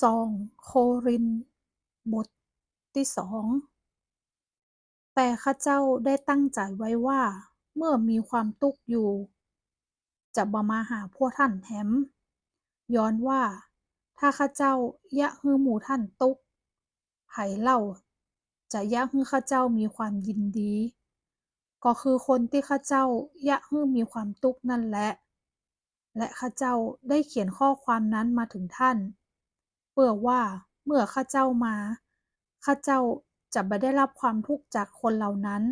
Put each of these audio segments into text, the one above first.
2 โครินธ์บทที่2แต่ข้าเจ้าได้ตั้งใจไว้ว่าเมื่อมีความทุกข์อยู่จะบ่มาหาพวกท่านแหมย้อนว่าถ้าข้าเจ้าอยากให้หมู่ท่านทุกข์ไผเล่าจะอยากให้ข้าเจ้ามีความยินดีก็คือคนที่ข้าเจ้าอยากให้มีความทุกข์นั่นแหละและข้าเจ้าได้เขียนข้อความนั้นมาถึงท่านเพื่อว่าเมื่อข้าเจ้ามาข้าเจ้าจะบ่ได้รับความทุกข์จากคนเหล่านั้น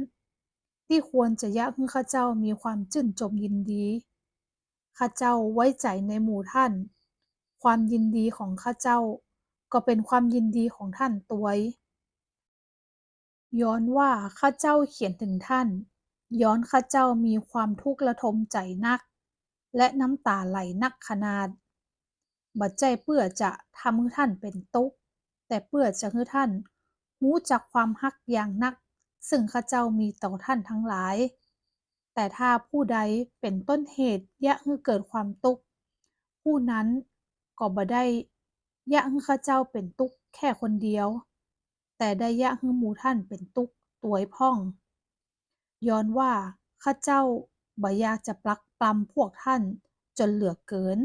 ที่ควรจะอยากให้ข้าเจ้ามีความชื่นชมยินดีข้าเจ้าไว้ใจในหมู่ท่านความยินดีของข้าเจ้าก็เป็นความยินดีของท่านตัวยย้อนว่าข้าเจ้าเขียนถึงท่านย้อนข้าเจ้ามีความทุกข์ระทมใจนักและน้ำตาไหลนักขนาดบัดใจเพื่อจะทำให้ท่านเป็นทุกข์แต่เพื่อจะให้ท่านรู้จักความฮักอย่างนักซึ่งข้าเจ้ามีต่อท่านทั้งหลายแต่ถ้าผู้ใดเป็นต้นเหตุยะให้เกิดความทุกข์ผู้นั้นก็บ่ได้ยะให้ข้าเจ้าเป็นทุกข์แค่คนเดียวแต่ได้ยะให้หมู่ท่านเป็นทุกข์ตัวยพ่องย้อนว่าข้าเจ้าบ่อยากจะปลักปลำพวกท่านจนเหลือเกิน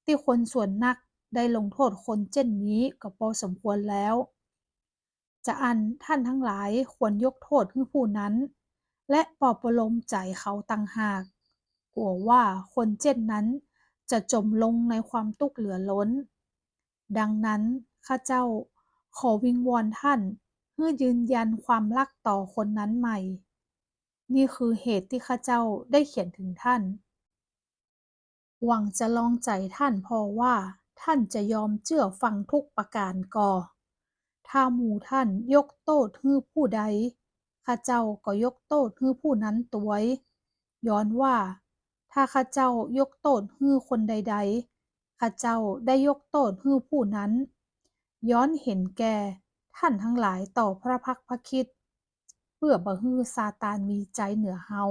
ที่คนส่วนนักได้ลงโทษคนเช่นนี้ก็พอสมควรแล้วจะอันท่านทั้งหลายควรยกโทษให้ผู้นั้นและปลอบประโลมใจเขาต่างหากกลัวว่าคนเช่นนั้นจะจมลงในความทุกข์เหลือล้นดังนั้นข้าเจ้าขอวิงวอนท่านเพื่อยืนยันความรักต่อคนนั้นใหม่นี่คือเหตุที่ข้าเจ้าได้เขียนถึงท่าน หวังจะลองใจท่านพอว่าท่านจะยอมเชื่อฟังทุกประการก่อถ้าหมู่ท่านยกโทษให้ผู้ใดข้าเจ้าก็ยกโทษให้ผู้นั้นตัวยย้อนว่าถ้าข้าเจ้ายกโทษให้คนใดๆข้าเจ้าได้ยกโทษให้ผู้นั้นย้อนเห็นแก่ท่านทั้งหลายต่อพระพักพระคิดเพื่อบ่ให้ซาตานมีใจเหนือเฮา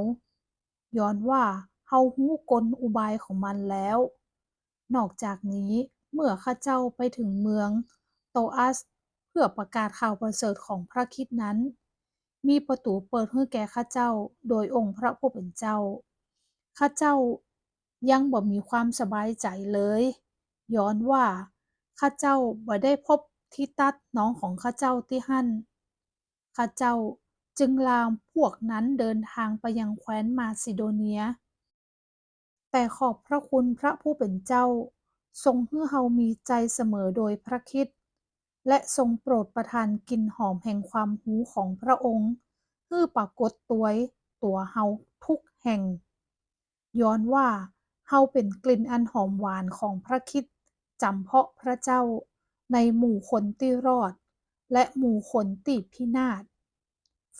ย้อนว่าเฮารู้กลอุบายของมันแล้ว นอกจากนี้เมื่อข้าเจ้าไปถึงเมืองโตอัสเพื่อประกาศข่าวประเสริฐของพระคริสต์นั้นมีประตูเปิดให้แก่ข้าเจ้าโดยองค์พระผู้เป็นเจ้าข้าเจ้ายังบ่มีความสบายใจเลยย้อนว่าข้าเจ้าบ่ได้พบทิตัสน้องของข้าเจ้าที่หั่นข้าเจ้าจึงลามพวกนั้นเดินทางไปยังแคว้นมาซิโดเนีย แต่ขอบพระคุณพระผู้เป็นเจ้าทรงให้เฮามีใจเสมอโดยพระคริสต์และทรงโปรดประทานกลิ่นหอมแห่งความรู้ของพระองค์ให้ปรากฏตัวเฮาทุกแห่งย้อนว่าเฮาเป็นกลิ่นอันหอมหวานของพระคริสต์จำเพาะพระเจ้าในหมู่คนที่รอดและหมู่คนที่พินาศ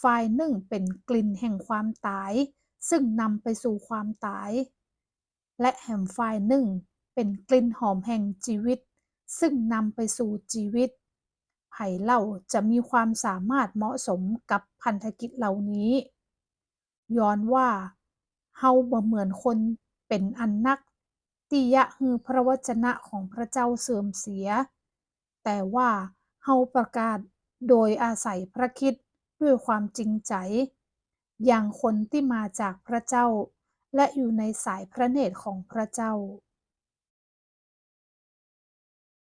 ฝ่ายหนึ่งเป็นกลิ่นแห่งความตายซึ่งนำไปสู่ความตาย และแหมฝ่ายหนึ่งเป็นกลิ่นหอมแห่งชีวิตซึ่งนำไปสู่ชีวิตไผ่เล่าจะมีความสามารถเหมาะสมกับพันธกิจเหล่านี้ย้อนว่าเฮาบ่เหมือนคนเป็นอันนักที่ยะฮือพระวจนะของพระเจ้าเสื่อมเสียแต่ว่าเฮาประกาศโดยอาศัยพระคริสต์ด้วยความจริงใจอย่างคนที่มาจากพระเจ้า และอยู่ในสายพระเนตรของพระเจ้า